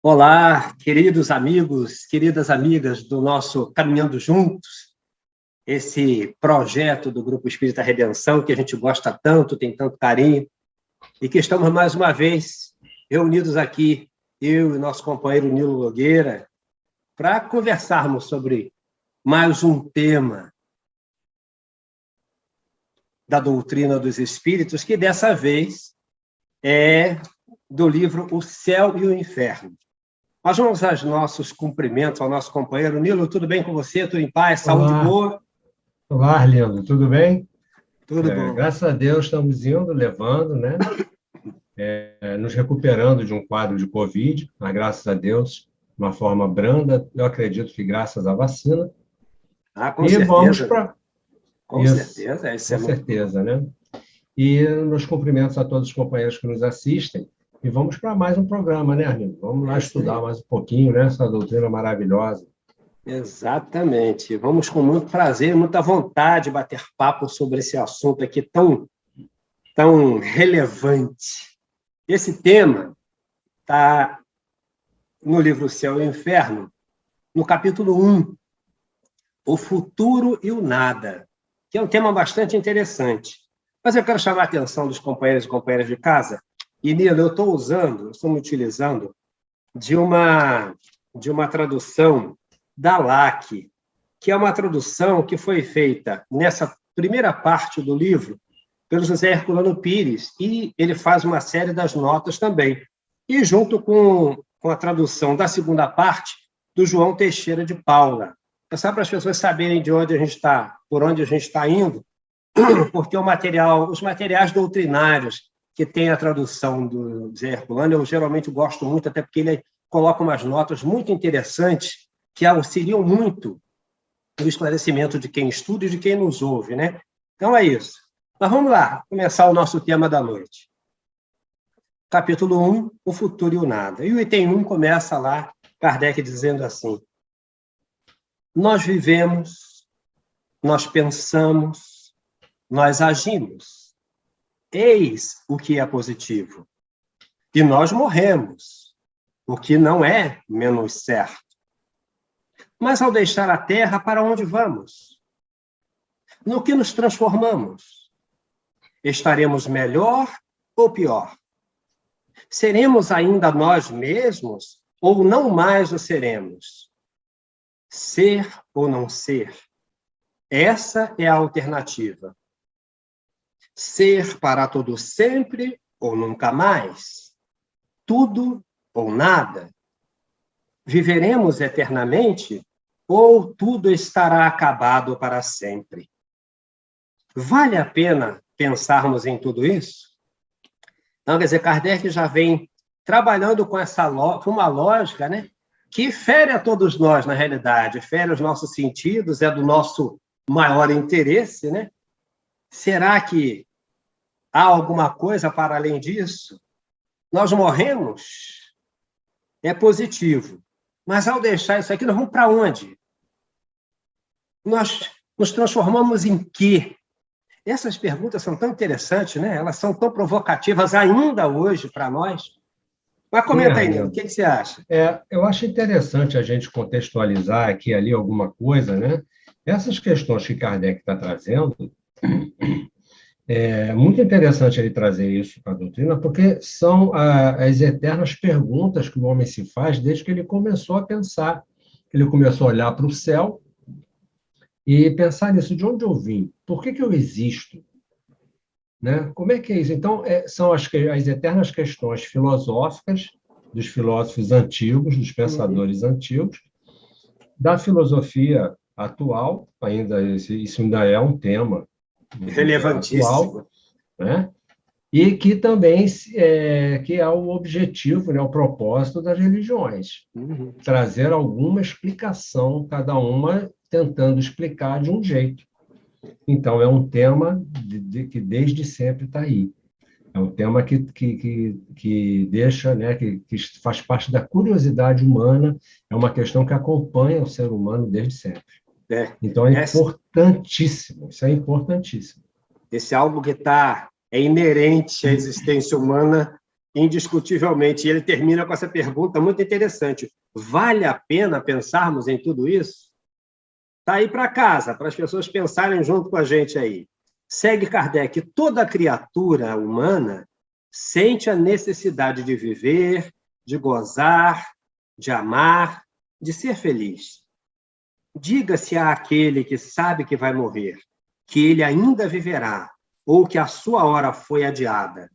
Olá, queridos amigos, queridas amigas do nosso Caminhando Juntos, esse projeto do Grupo Espírita Redenção, que a gente gosta tanto, tem tanto carinho, e que estamos mais uma vez reunidos aqui, eu e nosso companheiro Nilo Nogueira, para conversarmos sobre mais um tema da doutrina dos Espíritos, que dessa vez é do livro O Céu e o Inferno. Nós vamos aos nossos cumprimentos ao nosso companheiro. Nilo, tudo bem com você? Tudo em paz? Saúde Olá, boa? olá, Arlindo, tudo bem? Tudo bom. Graças a Deus estamos indo, levando, né? Nos recuperando de um quadro de Covid, mas graças a Deus, de uma forma branda, eu acredito que graças à vacina. Com E vamos certeza. para Com isso, certeza, isso com é muito bom. certeza, né? E meus cumprimentos a todos os companheiros que nos assistem. E vamos para mais um programa, né, Arlindo? Vamos lá É isso estudar aí. mais um pouquinho, né? Essa doutrina maravilhosa. Exatamente. Vamos com muito prazer, muita vontade de bater papo sobre esse assunto aqui tão relevante. Esse tema está no livro O Céu e o Inferno, no capítulo 1, O Futuro e o Nada, que é um tema bastante interessante. Mas eu quero chamar a atenção dos companheiros e companheiras de casa. E, Nilo, eu estou me utilizando de uma tradução da LAC, que é uma tradução que foi feita nessa primeira parte do livro pelo José Herculano Pires, e ele faz uma série das notas também. E junto com a tradução da segunda parte, do João Teixeira de Paula. É só para as pessoas saberem de onde a gente está, por onde a gente está indo, porque os materiais doutrinários que tem a tradução do Zé Herculano, eu geralmente gosto muito, até porque ele coloca umas notas muito interessantes que auxiliam muito no esclarecimento de quem estuda e de quem nos ouve, né? Então é isso. Mas vamos lá, começar o nosso tema da noite. Capítulo 1, O Futuro e o Nada. E o item 1 começa lá, Kardec dizendo assim: nós vivemos, nós pensamos, nós agimos. Eis o que é positivo. E nós morremos, o que não é menos certo. Mas ao deixar a Terra, para onde vamos? No que nos transformamos? Estaremos melhor ou pior? Seremos ainda nós mesmos ou não mais o seremos? Ser ou não ser? Essa é a alternativa. Ser para todo sempre ou nunca mais? Tudo ou nada? Viveremos eternamente ou tudo estará acabado para sempre? Vale a pena pensarmos em tudo isso? Então, quer dizer, Kardec já vem trabalhando com uma lógica, né, que fere a todos nós, na realidade, fere os nossos sentidos, é do nosso maior interesse, né? Será que há alguma coisa para além disso? Nós morremos? É positivo. Mas ao deixar isso aqui, nós vamos para onde? Nós nos transformamos em quê? Essas perguntas são tão interessantes, né? Elas são tão provocativas ainda hoje para nós. Mas Sim, comenta aí, Nilo, o Arlindo. que você acha? Eu acho interessante a gente contextualizar aqui e ali alguma coisa, né? Essas questões que Kardec está trazendo, é muito interessante ele trazer isso para a doutrina, porque são as eternas perguntas que o homem se faz desde que ele começou a pensar. Ele começou a olhar para o céu e pensar nisso, de onde eu vim? Por que eu existo? Né? Como é que é isso? Então, são as eternas questões filosóficas dos filósofos antigos, dos Uhum. pensadores antigos, da filosofia atual, isso ainda é um tema atual, Relevantíssimo. né? E que também que é o objetivo, né, o propósito das religiões, Uhum. trazer alguma explicação, cada uma tentando explicar de um jeito. Então, é um tema que desde sempre está aí. É um tema que deixa, né, que faz parte da curiosidade humana, é uma questão que acompanha o ser humano desde sempre. É, Então, é esse, importantíssimo, isso é importantíssimo. esse algo que é inerente à existência humana indiscutivelmente. E ele termina com essa pergunta muito interessante. Vale a pena pensarmos em tudo isso? Está aí para casa, para as pessoas pensarem junto com a gente aí. Segue Kardec. Toda criatura humana sente a necessidade de viver, de gozar, de amar, de ser feliz. Diga-se àquele que sabe que vai morrer, que ele ainda viverá, ou que a sua hora foi adiada.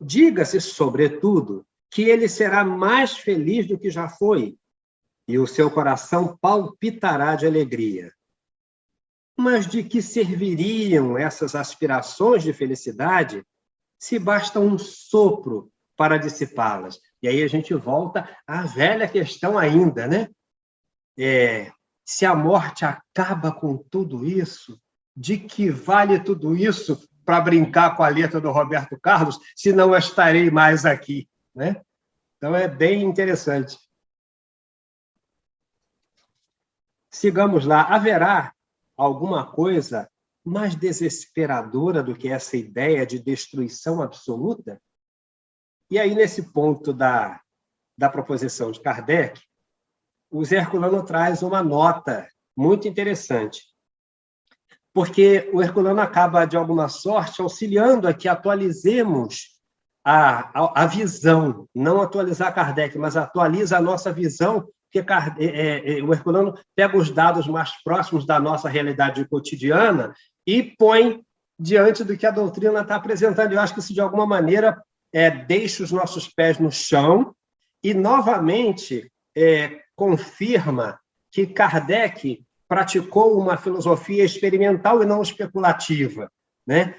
Diga-se, sobretudo, que ele será mais feliz do que já foi, e o seu coração palpitará de alegria. Mas de que serviriam essas aspirações de felicidade se basta um sopro para dissipá-las? E aí a gente volta à velha questão ainda, né? Se a morte acaba com tudo isso, de que vale tudo isso para brincar com a letra do Roberto Carlos, se não estarei mais aqui, né? Então, é bem interessante. Sigamos lá. Haverá alguma coisa mais desesperadora do que essa ideia de destruição absoluta? E aí, nesse ponto da proposição de Kardec, o Zé Herculano traz uma nota muito interessante, porque o Herculano acaba, de alguma sorte, auxiliando a que atualizemos a visão, não atualizar Kardec, mas atualiza a nossa visão, porque o Herculano pega os dados mais próximos da nossa realidade cotidiana e põe diante do que a doutrina está apresentando. Eu acho que isso, de alguma maneira, deixa os nossos pés no chão e, novamente, confirma que Kardec praticou uma filosofia experimental e não especulativa, né?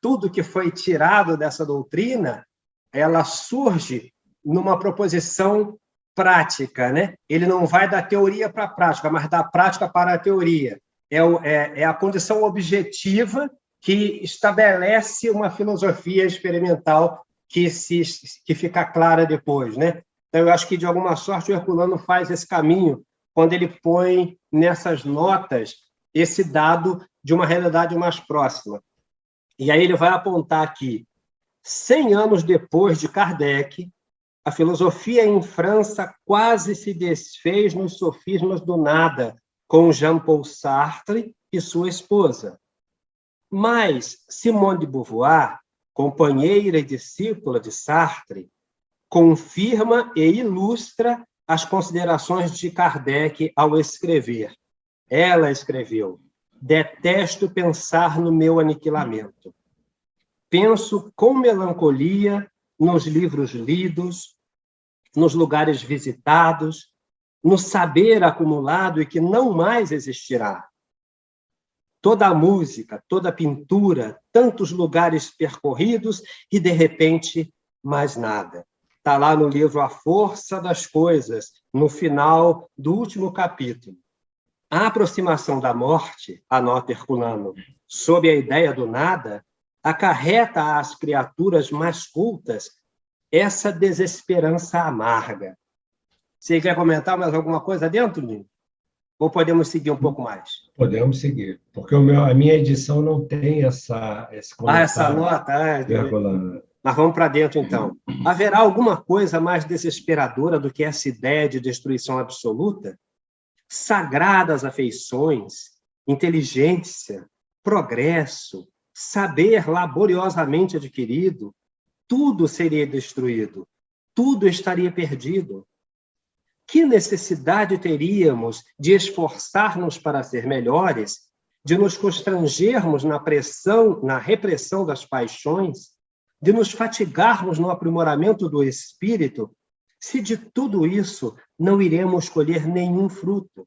Tudo que foi tirado dessa doutrina, ela surge numa proposição prática, né? Ele não vai da teoria para a prática, mas da prática para a teoria. É a condição objetiva que estabelece uma filosofia experimental que fica clara depois, né? Então, eu acho que, de alguma sorte, o Herculano faz esse caminho quando ele põe nessas notas esse dado de uma realidade mais próxima. E aí ele vai apontar aqui, 100 anos depois de Kardec, a filosofia em França quase se desfez nos sofismas do nada, com Jean-Paul Sartre e sua esposa. Mas Simone de Beauvoir, companheira e discípula de Sartre, confirma e ilustra as considerações de Kardec ao escrever. Ela escreveu: detesto pensar no meu aniquilamento. Penso com melancolia nos livros lidos, nos lugares visitados, no saber acumulado e que não mais existirá. Toda a música, toda a pintura, tantos lugares percorridos e, de repente, mais nada. Está lá no livro A Força das Coisas, no final do último capítulo. A aproximação da morte, anota Herculano, sob a ideia do nada, acarreta às criaturas mais cultas essa desesperança amarga. Você quer comentar mais alguma coisa dentro, Nino? Ou podemos seguir um pouco mais? Podemos seguir, porque a minha edição não tem esse comentário. Essa nota? Mas vamos para dentro, então. Haverá alguma coisa mais desesperadora do que essa ideia de destruição absoluta? Sagradas afeições, inteligência, progresso, saber laboriosamente adquirido, tudo seria destruído, tudo estaria perdido. Que necessidade teríamos de esforçar-nos para ser melhores, de nos constrangermos na repressão das paixões, de nos fatigarmos no aprimoramento do espírito, se de tudo isso não iremos colher nenhum fruto?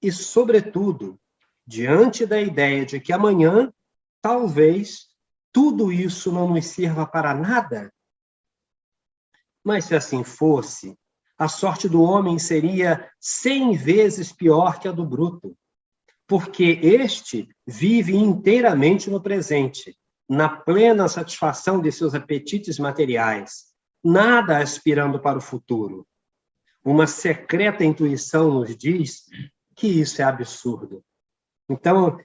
E, sobretudo, diante da ideia de que amanhã, talvez, tudo isso não nos sirva para nada? Mas, se assim fosse, a sorte do homem seria 100 vezes pior que a do bruto, porque este vive inteiramente no presente, na plena satisfação de seus apetites materiais, nada aspirando para o futuro. Uma secreta intuição nos diz que isso é absurdo. Então,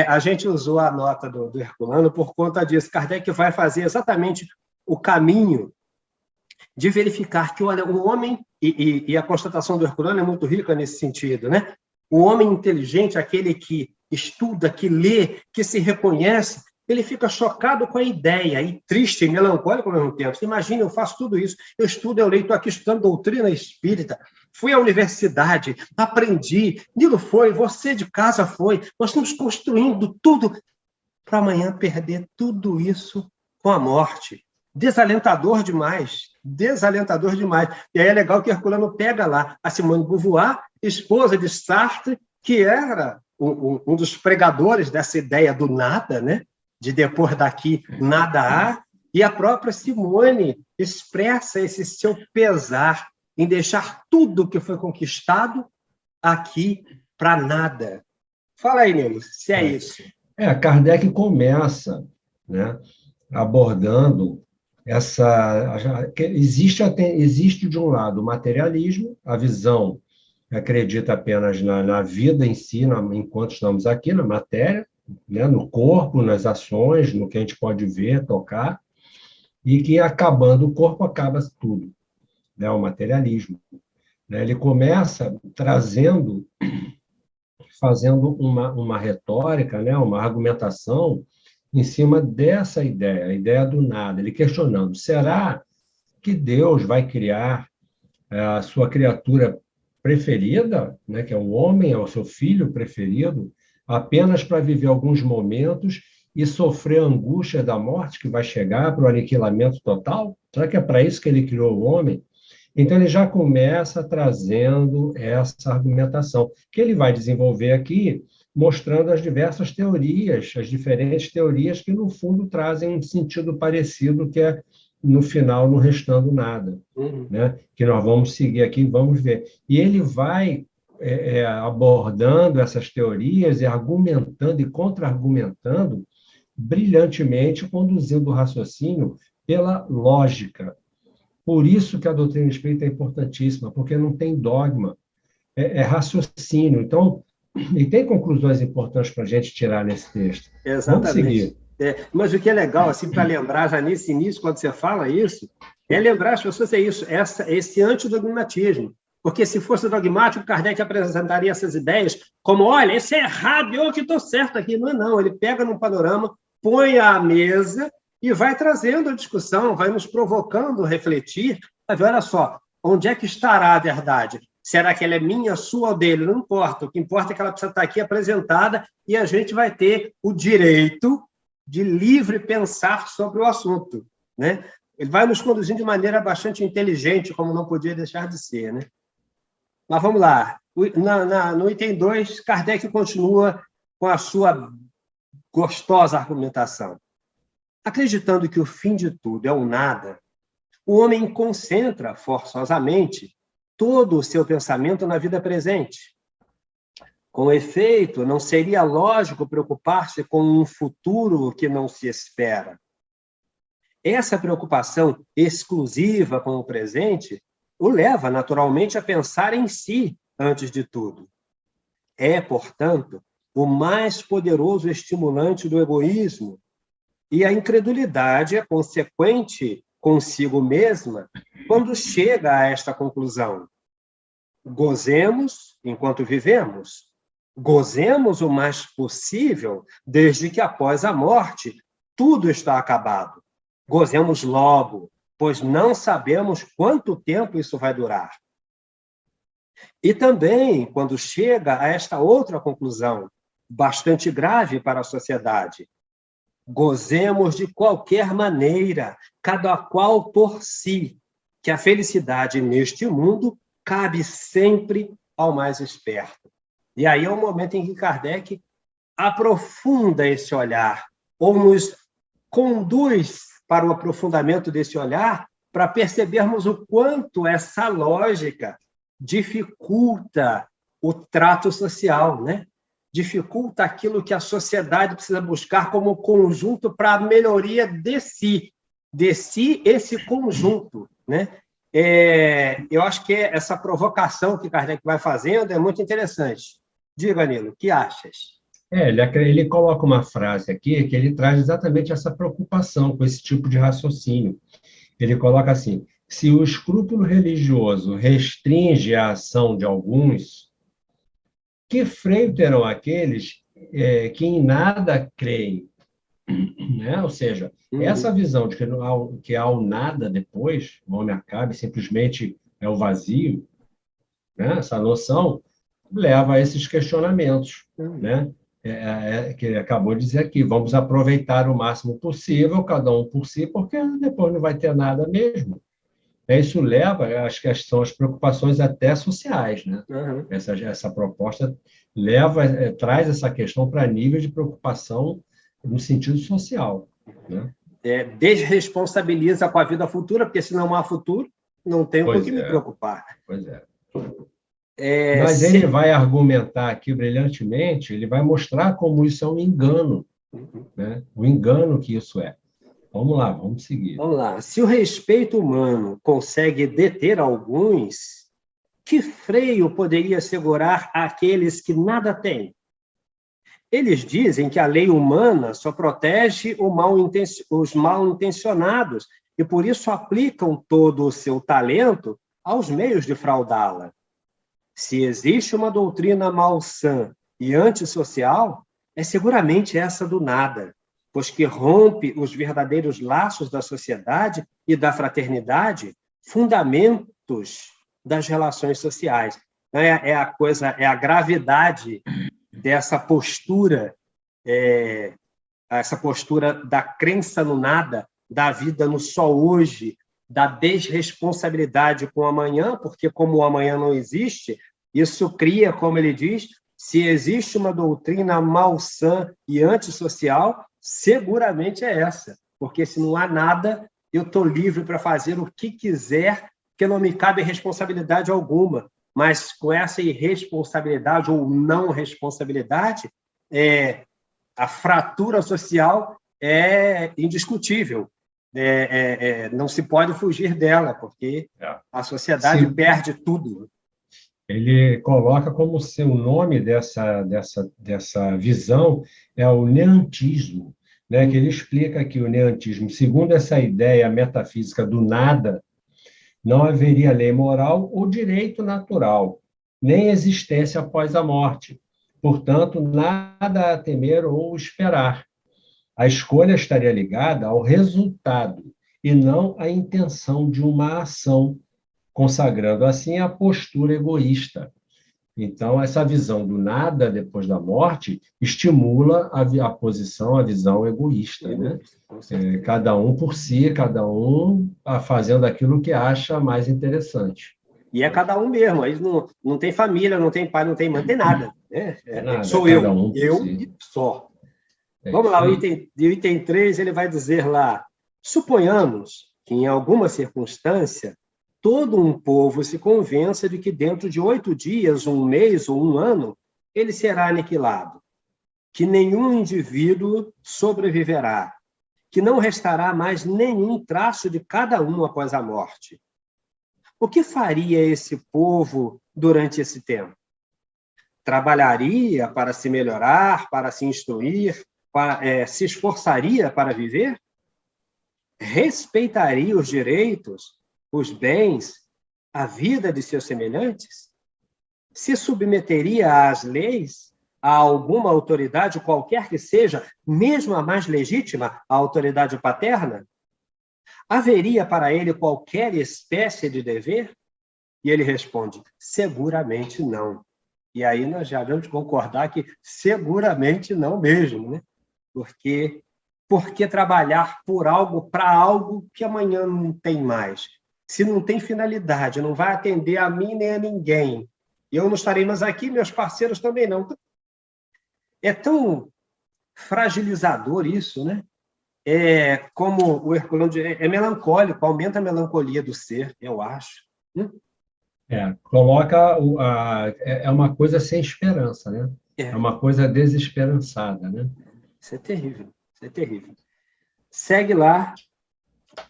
a gente usou a nota do Herculano por conta disso. Kardec vai fazer exatamente o caminho de verificar que, olha, o homem, e a constatação do Herculano é muito rica nesse sentido, né? O homem inteligente, aquele que estuda, que lê, que se reconhece, ele fica chocado com a ideia, e triste e melancólico ao mesmo tempo. Você imagina, eu faço tudo isso, eu estudo, eu leio, estou aqui estudando doutrina espírita, fui à universidade, aprendi, Nilo foi, você de casa foi, nós estamos construindo tudo para amanhã perder tudo isso com a morte. Desalentador demais, desalentador demais. E aí é legal que Herculano pega lá a Simone de Beauvoir, esposa de Sartre, que era um dos pregadores dessa ideia do nada, né? De depois daqui nada há, e a própria Simone expressa esse seu pesar em deixar tudo que foi conquistado aqui para nada. Fala aí, Nilo, se é isso. Kardec começa, né, abordando existe de um lado o materialismo, a visão que acredita apenas na vida em si, enquanto estamos aqui, na matéria, né, no corpo, nas ações, no que a gente pode ver, tocar, e que acabando o corpo acaba tudo, né, o materialismo. Né? Ele começa fazendo uma retórica, né, uma argumentação em cima dessa ideia, a ideia do nada. Ele questionando, será que Deus vai criar a sua criatura preferida, né, que é o homem, é o seu filho preferido, apenas para viver alguns momentos e sofrer a angústia da morte que vai chegar para o aniquilamento total? Será que é para isso que ele criou o homem? Então, ele já começa trazendo essa argumentação, que ele vai desenvolver aqui, mostrando as diversas teorias, as diferentes teorias que, no fundo, trazem um sentido parecido, que é, no final, não restando nada. Né? Que nós vamos seguir aqui e vamos ver. E ele vai abordando essas teorias e argumentando e contra-argumentando brilhantemente, conduzindo o raciocínio pela lógica. Por isso que a doutrina espírita é importantíssima, porque não tem dogma, é raciocínio. Então, e tem conclusões importantes para a gente tirar nesse texto. Exatamente. Vamos seguir. Mas o que é legal, assim, para lembrar já nesse início, quando você fala isso, é lembrar as pessoas esse antidogmatismo. Porque se fosse dogmático, Kardec apresentaria essas ideias como, olha, isso é errado, eu que estou certo aqui. Não é não, ele pega num panorama, põe à mesa e vai trazendo a discussão, vai nos provocando a refletir, vai ver, olha só, onde é que estará a verdade? Será que ela é minha, sua ou dele? Não importa. O que importa é que ela precisa estar aqui apresentada e a gente vai ter o direito de livre pensar sobre o assunto. Né? Ele vai nos conduzindo de maneira bastante inteligente, como não podia deixar de ser. Né? Mas vamos lá. No item 2, Kardec continua com a sua gostosa argumentação. Acreditando que o fim de tudo é o nada, o homem concentra forçosamente todo o seu pensamento na vida presente. Com efeito, não seria lógico preocupar-se com um futuro que não se espera. Essa preocupação exclusiva com o presente o leva, naturalmente, a pensar em si antes de tudo. É, portanto, o mais poderoso estimulante do egoísmo, e a incredulidade é consequente consigo mesma quando chega a esta conclusão. Gozemos enquanto vivemos. Gozemos o mais possível, desde que após a morte tudo está acabado. Gozemos logo, pois não sabemos quanto tempo isso vai durar. E também, quando chega a esta outra conclusão, bastante grave para a sociedade, gozemos de qualquer maneira, cada qual por si, que a felicidade neste mundo cabe sempre ao mais esperto. E aí é o momento em que Kardec aprofunda esse olhar, ou nos conduz para o aprofundamento desse olhar, para percebermos o quanto essa lógica dificulta o trato social, né? Dificulta aquilo que a sociedade precisa buscar como conjunto para a melhoria de si esse conjunto, né? Eu acho que essa provocação que Kardec vai fazendo é muito interessante. Diga, Nilo, o que achas? Ele coloca uma frase aqui que ele traz exatamente essa preocupação com esse tipo de raciocínio. Ele coloca assim: se o escrúpulo religioso restringe a ação de alguns, que freio terão aqueles que em nada creem? Né? Ou seja, essa Uhum. visão de que há o nada depois, o homem acaba e simplesmente é o vazio, né? Essa noção leva a esses questionamentos, Uhum. né? Que ele acabou de dizer aqui, vamos aproveitar o máximo possível, cada um por si, porque depois não vai ter nada mesmo. Isso leva, acho que são as preocupações até sociais, né? Uhum. Essa proposta leva, traz essa questão para nível de preocupação no sentido social, né? Desresponsabiliza com a vida futura, porque se não há futuro, não tenho com o que Pois me é, preocupar. pois é. É, Mas ele se... vai argumentar aqui brilhantemente, ele vai mostrar como isso é um engano, né? O engano que isso é. Vamos lá, vamos seguir. Vamos lá. Se o respeito humano consegue deter alguns, que freio poderia segurar aqueles que nada têm? Eles dizem que a lei humana só protege os mal intencionados e, por isso, aplicam todo o seu talento aos meios de fraudá-la. Se existe uma doutrina malsã e antissocial, é seguramente essa do nada, pois que rompe os verdadeiros laços da sociedade e da fraternidade, fundamentos das relações sociais. É a gravidade dessa postura, essa postura da crença no nada, da vida no só hoje, da desresponsabilidade com o amanhã, porque como o amanhã não existe, isso cria, como ele diz, se existe uma doutrina malsã e antissocial, seguramente é essa, porque se não há nada, eu estou livre para fazer o que quiser, que não me cabe responsabilidade alguma. Mas com essa irresponsabilidade ou não responsabilidade, a fratura social é indiscutível. Não se pode fugir dela, porque a sociedade Se perde tudo. ele coloca como se o nome dessa visão é o neantismo, né? Que ele explica que o neantismo, segundo essa ideia metafísica do nada, não haveria lei moral ou direito natural, nem existência após a morte. Portanto, nada a temer ou esperar. A escolha estaria ligada ao resultado e não à intenção de uma ação, consagrando assim a postura egoísta. Então, essa visão do nada depois da morte estimula a posição, a visão egoísta, né? Cada um por si, cada um fazendo aquilo que acha mais interessante. E é cada um mesmo. Aí não tem família, não tem pai, não tem mãe, não tem nada. É nada, é Sou cada eu, um por eu si. e só. É Vamos isso lá, aí. o item 3, ele vai dizer lá, suponhamos que em alguma circunstância todo um povo se convença de que dentro de 8 dias, um mês ou um ano, ele será aniquilado, que nenhum indivíduo sobreviverá, que não restará mais nenhum traço de cada um após a morte. O que faria esse povo durante esse tempo? Trabalharia para se melhorar, para se instruir, se esforçaria para viver? Respeitaria os direitos, os bens, a vida de seus semelhantes? Se submeteria às leis, a alguma autoridade, qualquer que seja, mesmo a mais legítima, a autoridade paterna? Haveria para ele qualquer espécie de dever? E ele responde, seguramente não. E aí nós já vamos concordar que seguramente não mesmo, né? Porque por que trabalhar por algo, para algo que amanhã não tem mais? Se não tem finalidade, não vai atender a mim nem a ninguém. Eu não estarei mais aqui, meus parceiros também não. É tão fragilizador isso, né? Como o Herculano é melancólico, aumenta a melancolia do ser, eu acho. Coloca é uma coisa sem esperança, né? É É, uma coisa desesperançada, né? isso é terrível, isso é terrível. Segue lá.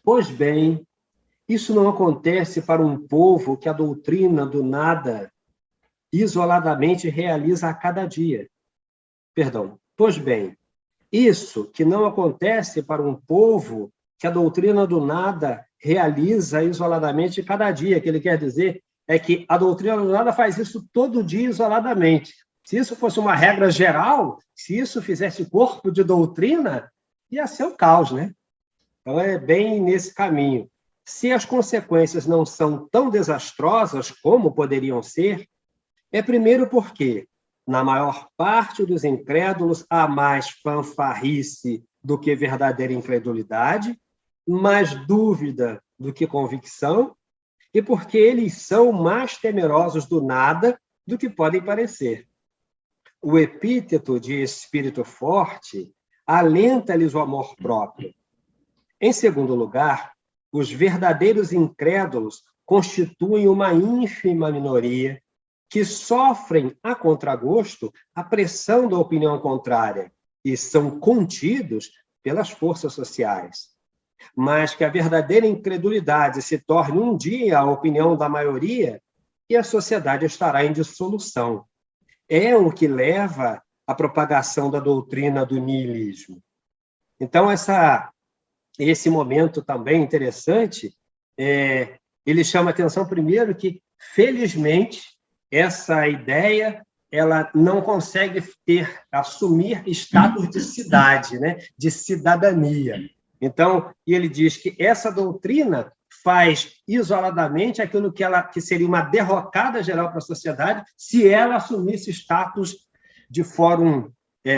Pois bem, isso não acontece para um povo que a doutrina do nada isoladamente realiza a cada dia. Perdão. Pois bem, isso que não acontece para um povo que a doutrina do nada realiza isoladamente cada dia. O que ele quer dizer é que a doutrina do nada faz isso todo dia isoladamente. Se isso fosse uma regra geral, se isso fizesse corpo de doutrina, ia ser o caos, né? Então, é bem nesse caminho. Se as consequências não são tão desastrosas como poderiam ser, é primeiro porque, na maior parte dos incrédulos, há mais fanfarrice do que verdadeira incredulidade, mais dúvida do que convicção, e porque eles são mais temerosos do nada do que podem parecer. O epíteto de espírito forte alenta-lhes o amor próprio. Em segundo lugar, os verdadeiros incrédulos constituem uma ínfima minoria que sofrem a contragosto a pressão da opinião contrária e são contidos pelas forças sociais. Mas que a verdadeira incredulidade se torne um dia a opinião da maioria e a sociedade estará em dissolução. É o que leva à propagação da doutrina do niilismo. Então, esse momento também interessante, ele chama a atenção primeiro que, felizmente, essa ideia ela não consegue assumir status de cidade, né? De cidadania. Então, ele diz que essa doutrina faz isoladamente aquilo que seria uma derrocada geral para a sociedade se ela assumisse status de fórum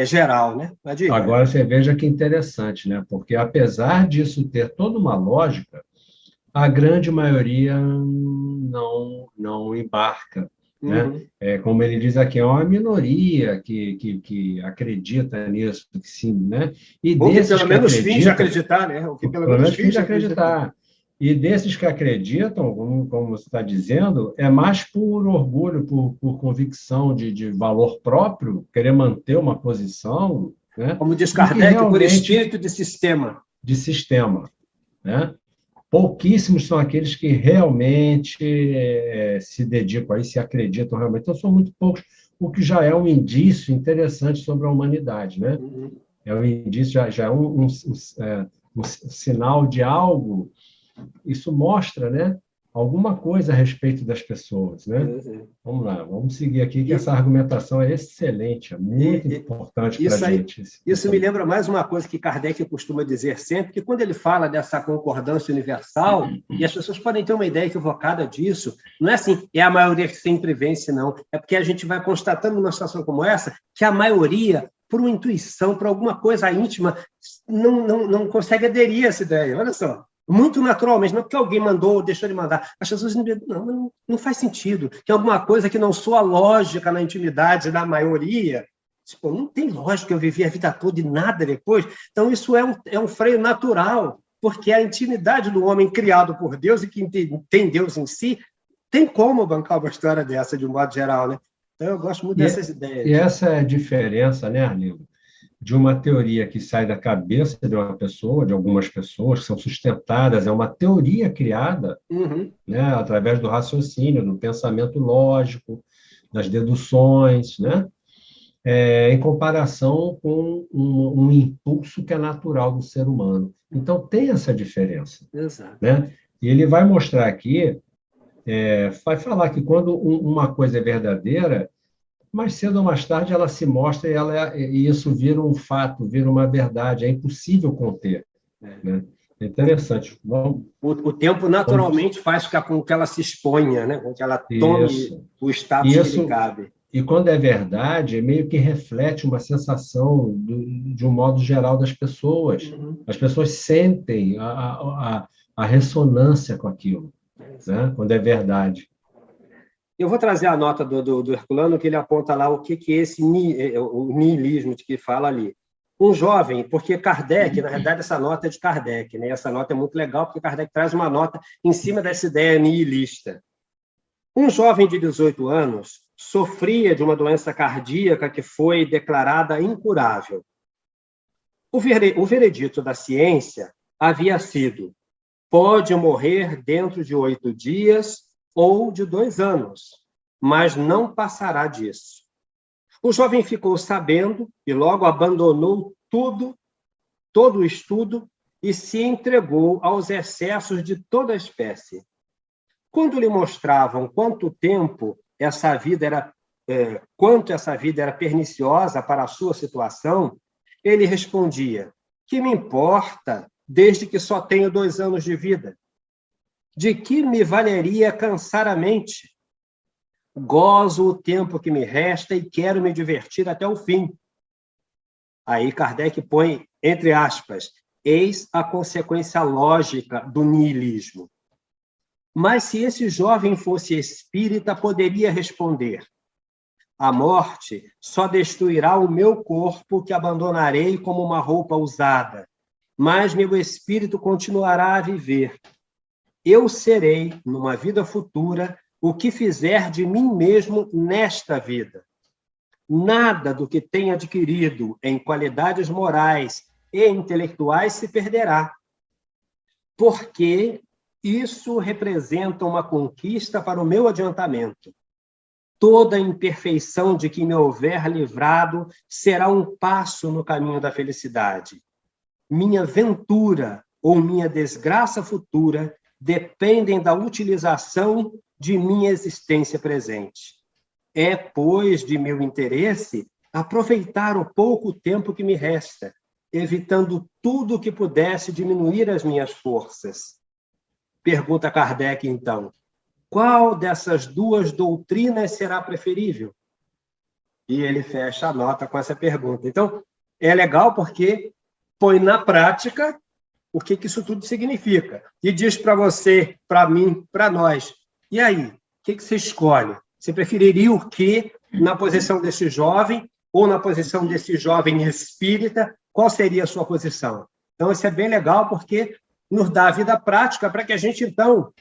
geral, né? Agora você veja que interessante, né? Porque apesar disso ter toda uma lógica, a grande maioria não embarca, né? Como ele diz aqui, é uma minoria que acredita nisso, que sim, né? E ou que pelo menos finge acreditar, né? Ou que pelo menos finge acreditar. E desses que acreditam, como você está dizendo, é mais por orgulho, por convicção de valor próprio, querer manter uma posição, né? Como diz Kardec, por espírito de sistema. De sistema, né? Pouquíssimos são aqueles que realmente se dedicam a isso, se acreditam realmente. Então, são muito poucos, o que já é um indício interessante sobre a humanidade, né? É um indício, já é um sinal de algo. Isso mostra, né, alguma coisa a respeito das pessoas, né? Vamos lá, vamos seguir aqui, que essa argumentação é excelente, é muito importante para a gente. Isso me lembra mais uma coisa que Kardec costuma dizer sempre, que quando ele fala dessa concordância universal, e as pessoas podem ter uma ideia equivocada disso, não é assim, é a maioria que sempre vence, não. É porque a gente vai constatando numa situação como essa, que a maioria, por uma intuição, por alguma coisa íntima, não consegue aderir a essa ideia. Olha só. Muito naturalmente, não porque alguém mandou ou deixou de mandar. As pessoas não faz sentido. Tem alguma coisa que não soa lógica na intimidade da maioria. Tipo, não tem lógica, eu vivi a vida toda e nada depois. Então, isso é um freio natural, porque a intimidade do homem criado por Deus e que tem Deus em si, tem como bancar uma história dessa, de um modo geral, né? Então, eu gosto muito dessas ideias. E essa é a diferença, né, Arlindo? De uma teoria que sai da cabeça de uma pessoa, de algumas pessoas, que são sustentadas, é uma teoria criada, né, através do raciocínio, do pensamento lógico, das deduções, né, em comparação com um impulso que é natural do ser humano. Então, tem essa diferença. Exato. Né? E ele vai mostrar aqui, vai falar que quando uma coisa é verdadeira, mais cedo ou mais tarde ela se mostra e isso vira um fato, vira uma verdade, é impossível conter. Né? É interessante. O tempo naturalmente faz com que ela se exponha, né? Com que ela tome o status que lhe cabe. E quando é verdade, meio que reflete uma sensação de um modo geral das pessoas. As pessoas sentem a ressonância com aquilo, né? Quando é verdade. Eu vou trazer a nota do Herculano, que ele aponta lá o que é o niilismo de que fala ali. Um jovem, porque Kardec, na verdade, essa nota é de Kardec, né? Essa nota é muito legal, porque Kardec traz uma nota em cima dessa ideia nihilista. Um jovem de 18 anos sofria de uma doença cardíaca que foi declarada incurável. O veredito da ciência havia sido: pode morrer dentro de 8 dias ou de 2 anos, mas não passará disso. O jovem ficou sabendo e logo abandonou todo o estudo e se entregou aos excessos de toda espécie. Quando lhe mostravam quanto essa vida era perniciosa para a sua situação, ele respondia: que me importa, desde que só tenho 2 anos de vida? De que me valeria cansar a mente? Gozo o tempo que me resta e quero me divertir até o fim. Aí Kardec põe, entre aspas, eis a consequência lógica do niilismo. Mas se esse jovem fosse espírita, poderia responder: a morte só destruirá o meu corpo, que abandonarei como uma roupa usada, mas meu espírito continuará a viver. Eu serei, numa vida futura, o que fizer de mim mesmo nesta vida. Nada do que tenha adquirido em qualidades morais e intelectuais se perderá, porque isso representa uma conquista para o meu adiantamento. Toda imperfeição de que me houver livrado será um passo no caminho da felicidade. Minha ventura ou minha desgraça futura dependem da utilização de minha existência presente. É, pois, de meu interesse aproveitar o pouco tempo que me resta, evitando tudo que pudesse diminuir as minhas forças. Pergunta Kardec, então: qual dessas 2 doutrinas será preferível? E ele fecha a nota com essa pergunta. Então, é legal porque põe na prática o que isso tudo significa. E diz para você, para mim, para nós: e aí, o que você escolhe? Você preferiria o quê na posição desse jovem ou na posição desse jovem espírita? Qual seria a sua posição? Então, isso é bem legal porque nos dá a vida prática para que a gente, então,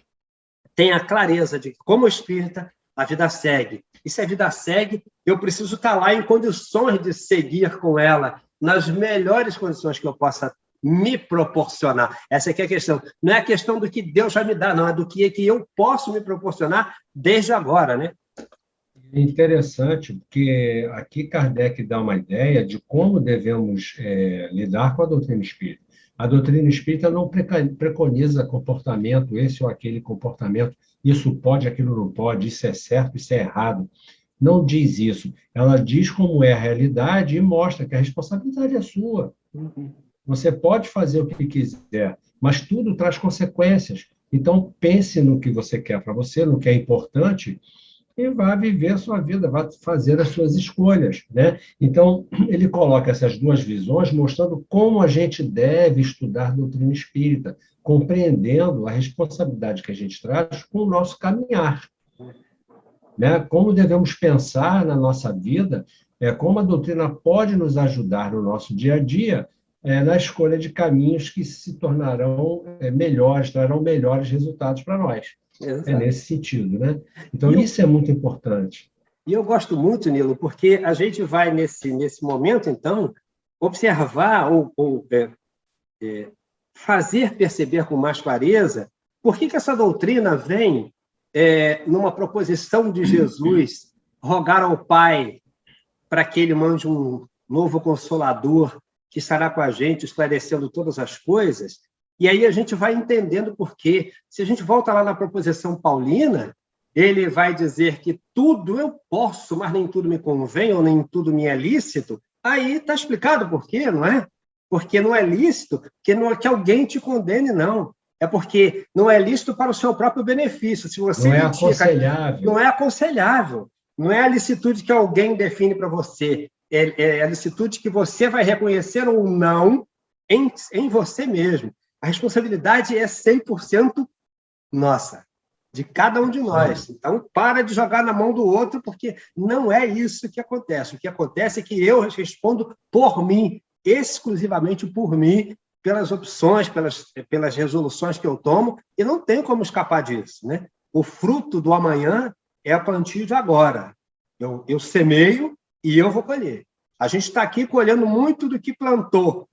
tenha a clareza de que, como espírita, a vida segue. E se a vida segue, eu preciso estar lá em condições de seguir com ela, nas melhores condições que eu possa me proporcionar. Essa aqui é a questão. Não é a questão do que Deus vai me dar, não. É do que eu posso me proporcionar desde agora, né? É interessante, porque aqui Kardec dá uma ideia de como devemos lidar com a doutrina espírita. A doutrina espírita não preconiza comportamento, esse ou aquele comportamento, isso pode, aquilo não pode, isso é certo, isso é errado. Não diz isso. Ela diz como é a realidade e mostra que a responsabilidade é sua. Você pode fazer o que quiser, mas tudo traz consequências. Então, pense no que você quer para você, no que é importante, e vá viver a sua vida, vá fazer as suas escolhas, né? Então, ele coloca essas 2 visões, mostrando como a gente deve estudar doutrina espírita, compreendendo a responsabilidade que a gente traz com o nosso caminhar, né? Como devemos pensar na nossa vida, como a doutrina pode nos ajudar no nosso dia a dia, na escolha de caminhos que se tornarão melhores, trarão melhores resultados para nós. Exato. É nesse sentido, né? Então, isso é muito importante. E eu gosto muito, Nilo, porque a gente vai, nesse momento, então, observar ou fazer perceber com mais clareza por que essa doutrina vem numa proposição de Jesus rogar ao Pai para que ele mande um novo Consolador que estará com a gente, esclarecendo todas as coisas. E aí a gente vai entendendo por quê. Se a gente volta lá na proposição paulina, ele vai dizer que tudo eu posso, mas nem tudo me convém, ou nem tudo me é lícito. Aí está explicado por quê, não é? Porque não é lícito, que não é que alguém te condene, não. É porque não é lícito para o seu próprio benefício. Se você não é aconselhável. Não é aconselhável. Não é a licitude que alguém define para você. É a licitude que você vai reconhecer ou não em você mesmo. A responsabilidade é 100% nossa, de cada um de nós. Então, para de jogar na mão do outro, porque não é isso que acontece. O que acontece é que eu respondo por mim, exclusivamente por mim, pelas opções, pelas resoluções que eu tomo, e não tem como escapar disso, né? O fruto do amanhã é a plantio de agora. Eu semeio e eu vou colher. A gente está aqui colhendo muito do que plantou,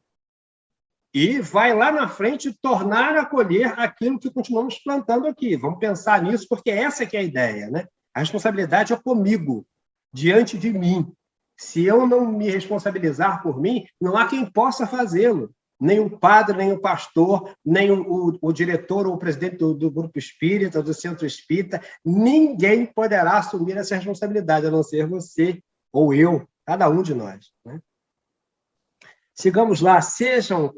e vai lá na frente tornar a colher aquilo que continuamos plantando aqui. Vamos pensar nisso, porque essa que é a ideia, né? A responsabilidade é comigo, diante de mim. Se eu não me responsabilizar por mim, não há quem possa fazê-lo. nem o padre, nem o pastor, nem o diretor ou o presidente do grupo espírita, do centro espírita, ninguém poderá assumir essa responsabilidade, a não ser você ou eu, cada um de nós, né? Sigamos lá, sejam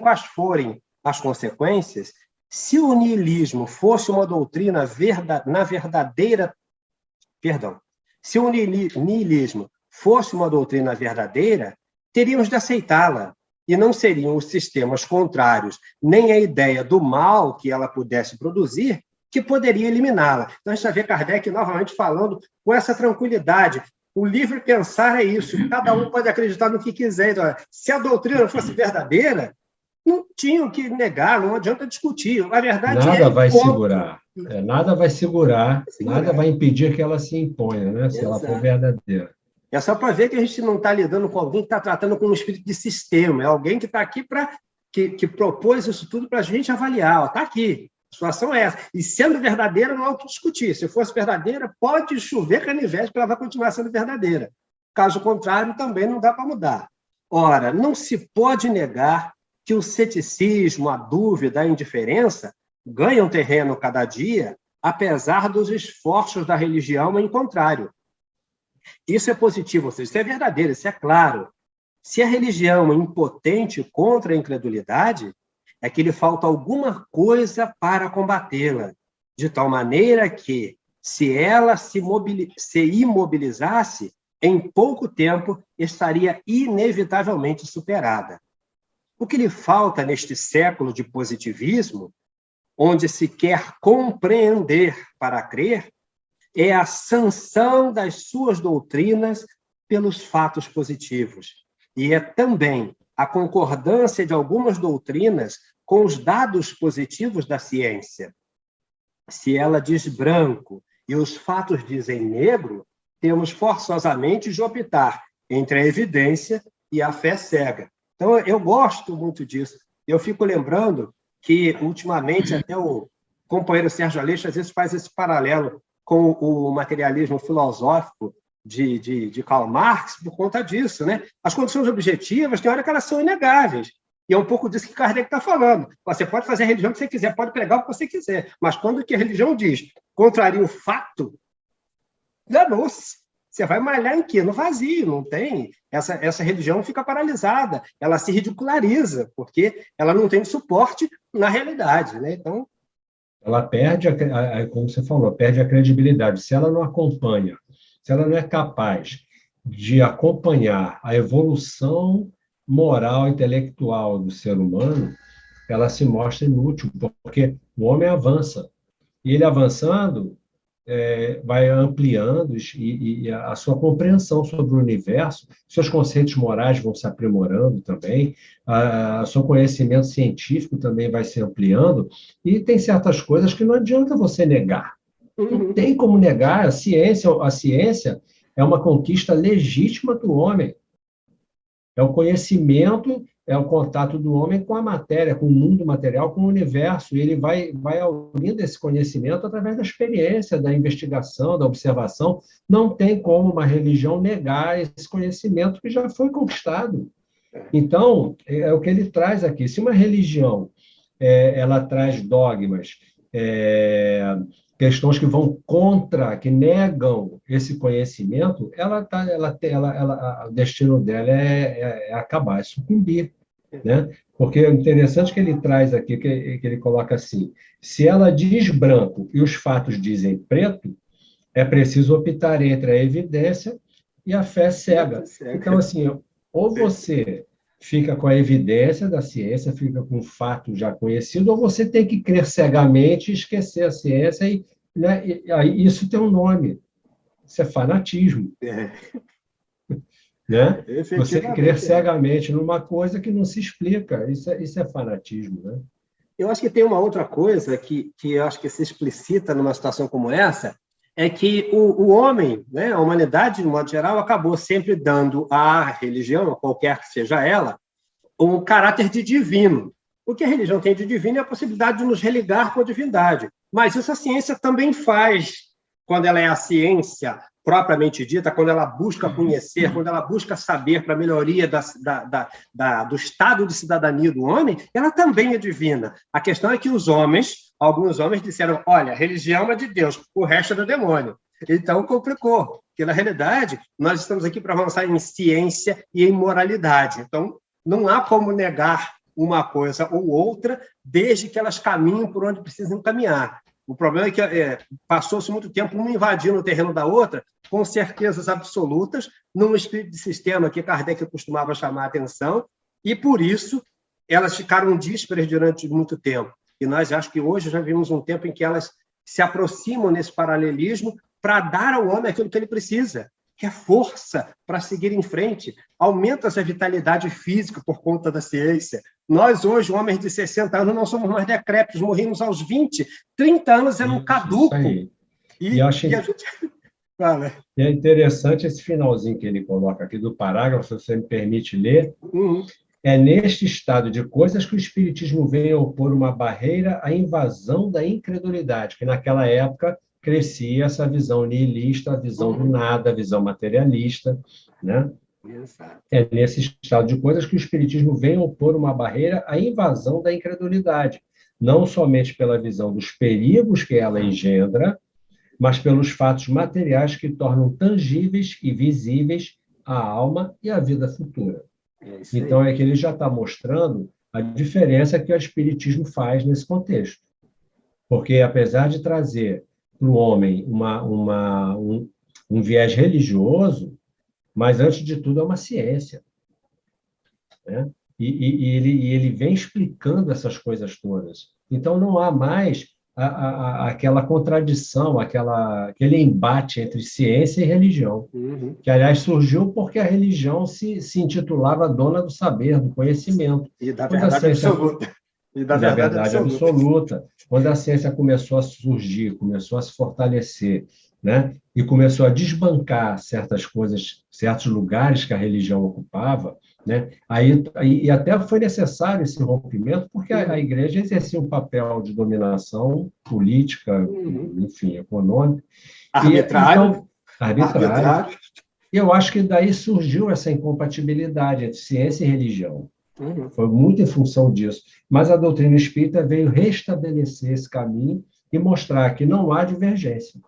quais forem as consequências, se o niilismo fosse uma doutrina se o niilismo fosse uma doutrina verdadeira, teríamos de aceitá-la, e não seriam os sistemas contrários, nem a ideia do mal que ela pudesse produzir, que poderia eliminá-la. Então, a gente já vê Kardec novamente falando com essa tranquilidade. O livre pensar é isso, cada um pode acreditar no que quiser. Então, se a doutrina fosse verdadeira, não tinham que negar, não adianta discutir. A verdade nada vai ponto. segurar. Nada vai segurar, nada vai impedir que ela se imponha, né? Se ela for verdadeira. É só para ver que a gente não está lidando com alguém que está tratando com um espírito de sistema, é alguém que está aqui que propôs isso tudo para a gente avaliar. Está aqui, a situação é essa. E sendo verdadeira, não há o que discutir. Se fosse verdadeira, pode chover canivete, que ela vai continuar sendo verdadeira. Caso contrário, também não dá para mudar. Ora, não se pode negar que o ceticismo, a dúvida, a indiferença ganham terreno cada dia, apesar dos esforços da religião em contrário. Isso é positivo, ou seja, isso é verdadeiro, isso é claro. Se a religião é impotente contra a incredulidade, é que lhe falta alguma coisa para combatê-la, de tal maneira que, se ela se imobilizasse, em pouco tempo estaria inevitavelmente superada. O que lhe falta neste século de positivismo, onde se quer compreender para crer, é a sanção das suas doutrinas pelos fatos positivos. E é também a concordância de algumas doutrinas com os dados positivos da ciência. Se ela diz branco e os fatos dizem negro, temos forçosamente de optar entre a evidência e a fé cega. Então, eu gosto muito disso. Eu fico lembrando que, ultimamente, até o companheiro Sérgio Aleixo às vezes faz esse paralelo com o materialismo filosófico de Karl Marx por conta disso, né? As condições objetivas, tem hora que elas são inegáveis. E é um pouco disso que Kardec está falando. Você pode fazer a religião que você quiser, pode pregar o que você quiser, mas quando que a religião diz contraria o fato, danou-se. Você vai malhar em quê? No vazio, não tem. Essa religião fica paralisada, ela se ridiculariza, porque ela não tem suporte na realidade, né? Então, ela perde, como você falou, perde a credibilidade. Se ela não acompanha, se ela não é capaz de acompanhar a evolução moral, intelectual do ser humano, ela se mostra inútil, porque o homem avança. E ele avançando, vai ampliando e a sua compreensão sobre o universo, seus conceitos morais vão se aprimorando também, o seu conhecimento científico também vai se ampliando, e tem certas coisas que não adianta você negar. Não tem como negar. A ciência é uma conquista legítima do homem. É o conhecimento, é o contato do homem com a matéria, com o mundo material, com o universo. E ele vai ouvindo esse conhecimento através da experiência, da investigação, da observação. Não tem como uma religião negar esse conhecimento que já foi conquistado. Então, é o que ele traz aqui. Se uma religião ela traz dogmas, questões que vão contra, que negam esse conhecimento, o destino dela é acabar, é sucumbir, né? Porque é interessante que ele traz aqui, que ele coloca assim: se ela diz branco e os fatos dizem preto, é preciso optar entre a evidência e a fé cega. Então, assim, ou você fica com a evidência da ciência, fica com o fato já conhecido, ou você tem que crer cegamente, esquecer a ciência, né? E isso tem um nome, isso é fanatismo. Né? Você crer cegamente numa coisa que não se explica, isso é fanatismo. Né? Eu acho que tem uma outra coisa que eu acho que se explicita numa situação como essa, é que o homem, né, a humanidade, de modo geral, acabou sempre dando à religião, qualquer que seja ela, um caráter de divino. O que a religião tem de divino é a possibilidade de nos religar com a divindade. Mas isso a ciência também faz, quando ela é a ciência propriamente dita, quando ela busca conhecer, quando ela busca saber para a melhoria do estado de cidadania do homem, ela também é divina. A questão é que alguns homens disseram, olha, a religião é de Deus, o resto é do demônio. Então, complicou, porque, na realidade, nós estamos aqui para avançar em ciência e em moralidade. Então, não há como negar uma coisa ou outra, desde que elas caminhem por onde precisam caminhar. O problema é que passou-se muito tempo uma invadindo o terreno da outra, com certezas absolutas, num espírito de sistema que Kardec costumava chamar a atenção, e, por isso, elas ficaram díspares durante muito tempo. E nós acho que hoje já vimos um tempo em que elas se aproximam nesse paralelismo para dar ao homem aquilo que ele precisa, que é força para seguir em frente. Aumenta essa vitalidade física por conta da ciência. Nós, hoje, homens de 60 anos, não somos mais decrépitos, morrimos aos 20, 30 anos era um caduco. E a gente... Fala. E é interessante esse finalzinho que ele coloca aqui do parágrafo, se você me permite ler. É neste estado de coisas que o Espiritismo vem opor uma barreira à invasão da incredulidade, que naquela época crescia essa visão nihilista, a visão do nada, a visão materialista, né? Exato. É nesse estado de coisas que o Espiritismo vem opor uma barreira à invasão da incredulidade, não somente pela visão dos perigos que ela engendra, mas pelos fatos materiais que tornam tangíveis e visíveis a alma e a vida futura. Então, é que ele já está mostrando a diferença que o Espiritismo faz nesse contexto. Porque, apesar de trazer para o homem um viés religioso, mas, antes de tudo, é uma ciência. Né? E ele vem explicando essas coisas todas. Então, não há mais aquela contradição, aquele embate entre ciência e religião, que, aliás, surgiu porque a religião se intitulava dona do saber, do conhecimento. E da verdade absoluta. E da verdade absoluta. Quando a ciência começou a surgir, começou a se fortalecer, né? E começou a desbancar certas coisas, certos lugares que a religião ocupava, né? E até foi necessário esse rompimento, porque a igreja exercia um papel de dominação política, enfim, econômica. Arbitrário. Arbitrário. E eu acho que daí surgiu essa incompatibilidade entre ciência e religião. Foi muito em função disso. Mas a doutrina espírita veio restabelecer esse caminho e mostrar que não há divergência.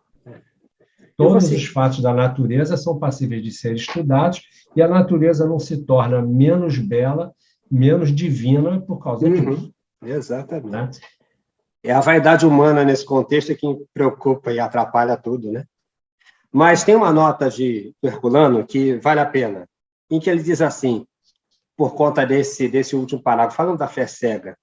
Todos os fatos da natureza são passíveis de ser estudados e a natureza não se torna menos bela, menos divina por causa disso. Exatamente. Né? É a vaidade humana nesse contexto que preocupa e atrapalha tudo, né? Mas tem uma nota de Herculano que vale a pena, em que ele diz assim, por conta desse último parágrafo, falando da fé cega,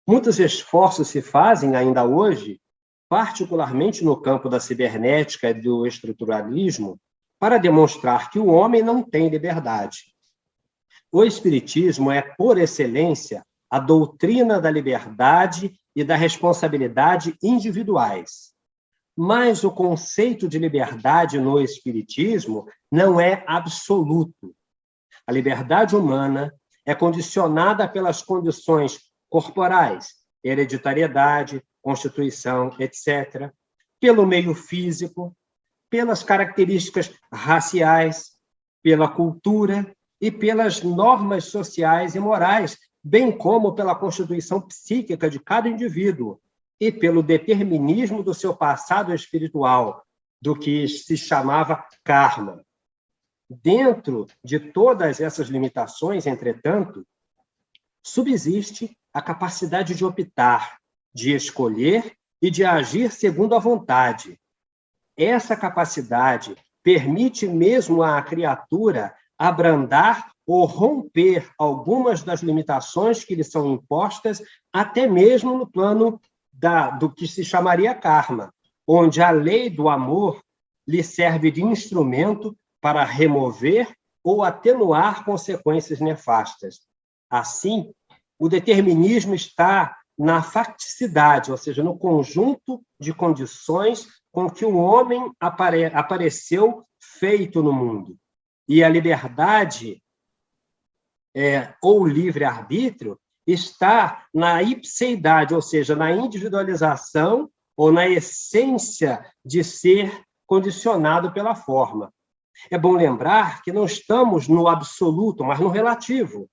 muitos esforços se fazem ainda hoje, particularmente no campo da cibernética e do estruturalismo, para demonstrar que o homem não tem liberdade. O Espiritismo é, por excelência, a doutrina da liberdade e da responsabilidade individuais. Mas o conceito de liberdade no Espiritismo não é absoluto. A liberdade humana é condicionada pelas condições corporais, hereditariedade, constituição, etc., pelo meio físico, pelas características raciais, pela cultura e pelas normas sociais e morais, bem como pela constituição psíquica de cada indivíduo e pelo determinismo do seu passado espiritual, do que se chamava karma. Dentro de todas essas limitações, entretanto, subsiste a capacidade de optar, de escolher e de agir segundo a vontade. Essa capacidade permite mesmo à criatura abrandar ou romper algumas das limitações que lhe são impostas, até mesmo no plano do que se chamaria karma, onde a lei do amor lhe serve de instrumento para remover ou atenuar consequências nefastas. Assim, o determinismo está na facticidade, ou seja, no conjunto de condições com que o homem apareceu feito no mundo. E a liberdade, ou livre-arbítrio, está na ipseidade, ou seja, na individualização ou na essência de ser condicionado pela forma. É bom lembrar que não estamos no absoluto, mas no relativo,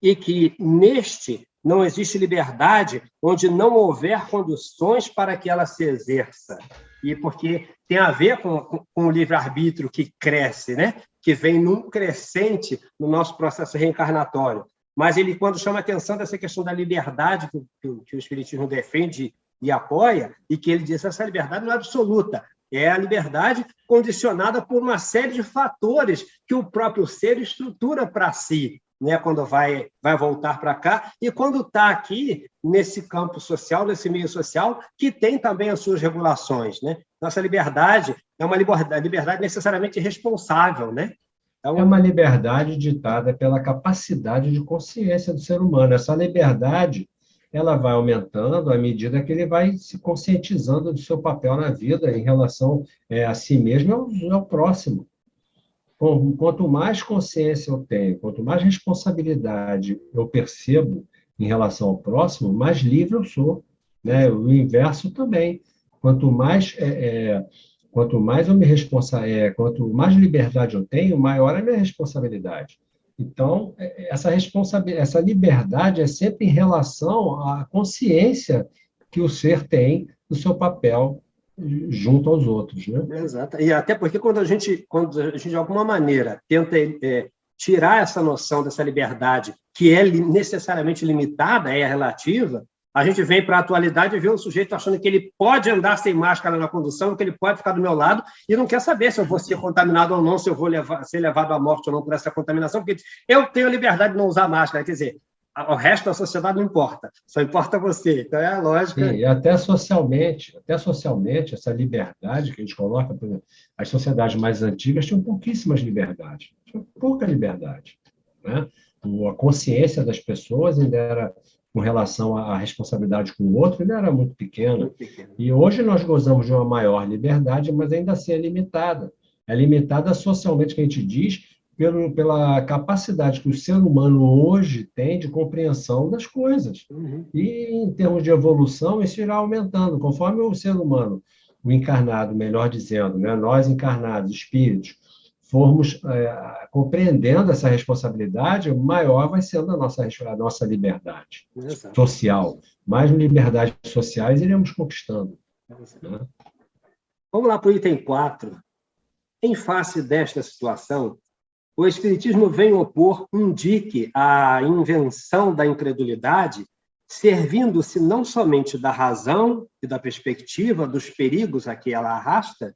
e que neste não existe liberdade onde não houver condições para que ela se exerça. E porque tem a ver com o livre-arbítrio que cresce, né? Que vem num crescente no nosso processo reencarnatório. Mas ele, quando chama a atenção dessa questão da liberdade que o Espiritismo defende e apoia, e que ele diz que essa liberdade não é absoluta, é a liberdade condicionada por uma série de fatores que o próprio ser estrutura para si, né, quando vai voltar para cá, e quando está aqui, nesse campo social, nesse meio social, que tem também as suas regulações. Né? Nossa liberdade é uma liberdade necessariamente responsável. Né? É uma liberdade ditada pela capacidade de consciência do ser humano. Essa liberdade ela vai aumentando à medida que ele vai se conscientizando do seu papel na vida em relação a si mesmo e ao próximo. Quanto mais consciência eu tenho, quanto mais responsabilidade eu percebo em relação ao próximo, mais livre eu sou. Né? O inverso também. Quanto mais eu me quanto mais liberdade eu tenho, maior é a minha responsabilidade. Então, essa liberdade é sempre em relação à consciência que o ser tem do seu papel junto aos outros, né? Exato. E até porque quando a gente de alguma maneira tenta tirar essa noção dessa liberdade que é necessariamente limitada, é relativa, a gente vem para a atualidade e vê o sujeito achando que ele pode andar sem máscara na condução, que ele pode ficar do meu lado e não quer saber se eu vou ser contaminado ou não, se eu vou ser levado à morte ou não por essa contaminação, porque eu tenho a liberdade de não usar máscara. Quer dizer, o resto da sociedade não importa, só importa você. Então, é a lógica. Sim, e até socialmente, essa liberdade que a gente coloca, por exemplo, as sociedades mais antigas tinham pouquíssimas liberdades, tinham pouca liberdade. Né? A consciência das pessoas ainda era, com relação à responsabilidade com o outro, ainda era muito pequena. Muito pequeno. E hoje nós gozamos de uma maior liberdade, mas ainda assim é limitada. É limitada socialmente, que a gente diz, pela capacidade que o ser humano hoje tem de compreensão das coisas. Uhum. E, em termos de evolução, isso irá aumentando. Conforme o ser humano, o encarnado, melhor dizendo, né, nós encarnados, espíritos, formos compreendendo essa responsabilidade, maior vai sendo a nossa liberdade social. Mais liberdades sociais iremos conquistando. Né? Vamos lá para o item 4. Em face desta situação, o Espiritismo vem opor um dique à invenção da incredulidade, servindo-se não somente da razão e da perspectiva dos perigos a que ela arrasta,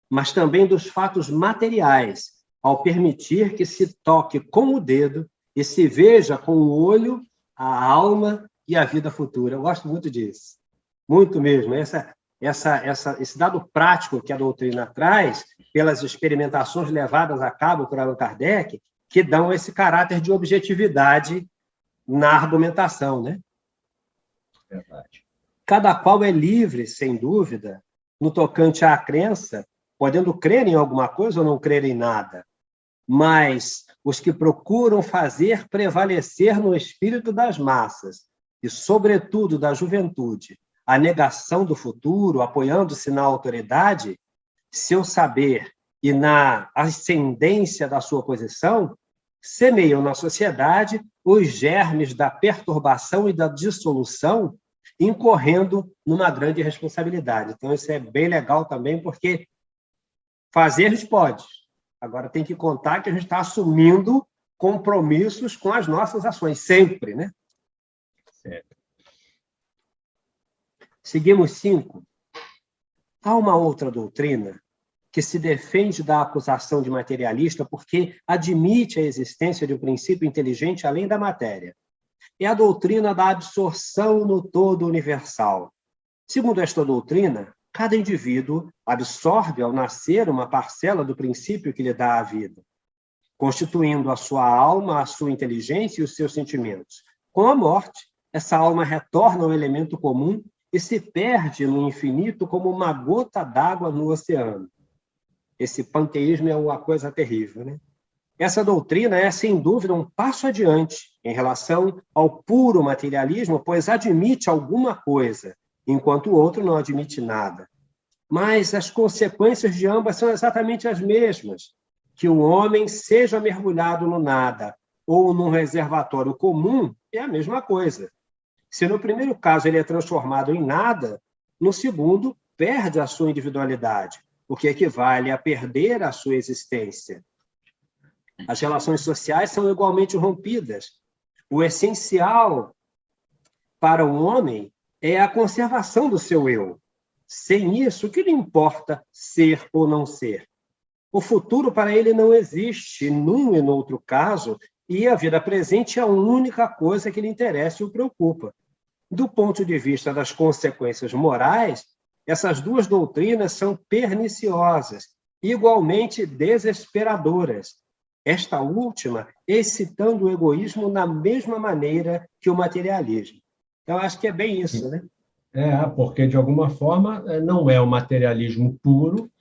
mas também dos fatos materiais, ao permitir que se toque com o dedo e se veja com o olho a alma e a vida futura. Eu gosto muito disso, muito mesmo. Esse dado prático que a doutrina traz, pelas experimentações levadas a cabo por Allan Kardec, que dão esse caráter de objetividade na argumentação, né? Verdade. Cada qual é livre, sem dúvida, no tocante à crença, podendo crer em alguma coisa ou não crer em nada. Mas os que procuram fazer prevalecer no espírito das massas, e, sobretudo, da juventude, a negação do futuro, apoiando-se na autoridade, seu saber e na ascendência da sua posição, semeiam na sociedade os germes da perturbação e da dissolução, incorrendo numa grande responsabilidade. Então, isso é bem legal também, porque fazer a gente pode. Agora, tem que contar que a gente está assumindo compromissos com as nossas ações, sempre, né? Certo. Seguimos 5. Há uma outra doutrina que se defende da acusação de materialista porque admite a existência de um princípio inteligente além da matéria. É a doutrina da absorção no todo universal. Segundo esta doutrina, cada indivíduo absorve ao nascer uma parcela do princípio que lhe dá a vida, constituindo a sua alma, a sua inteligência e os seus sentimentos. Com a morte, essa alma retorna ao elemento comum e se perde no infinito como uma gota d'água no oceano. Esse panteísmo é uma coisa terrível, né? Essa doutrina é, sem dúvida, um passo adiante em relação ao puro materialismo, pois admite alguma coisa, enquanto o outro não admite nada. mas as consequências de ambas são exatamente as mesmas. Que o homem seja mergulhado no nada ou num reservatório comum é a mesma coisa. Se no primeiro caso ele é transformado em nada, no segundo perde a sua individualidade, o que equivale a perder a sua existência. As relações sociais são igualmente rompidas. O essencial para o homem é a conservação do seu eu. Sem isso, o que lhe importa ser ou não ser? O futuro para ele não existe, num e no outro caso, e a vida presente é a única coisa que lhe interessa e o preocupa. Do ponto de vista das consequências morais, essas duas doutrinas são perniciosas, igualmente desesperadoras. Esta última excitando o egoísmo na mesma maneira que o materialismo. Então, acho que é bem isso, né? Porque, de alguma forma, não é o materialismo puro,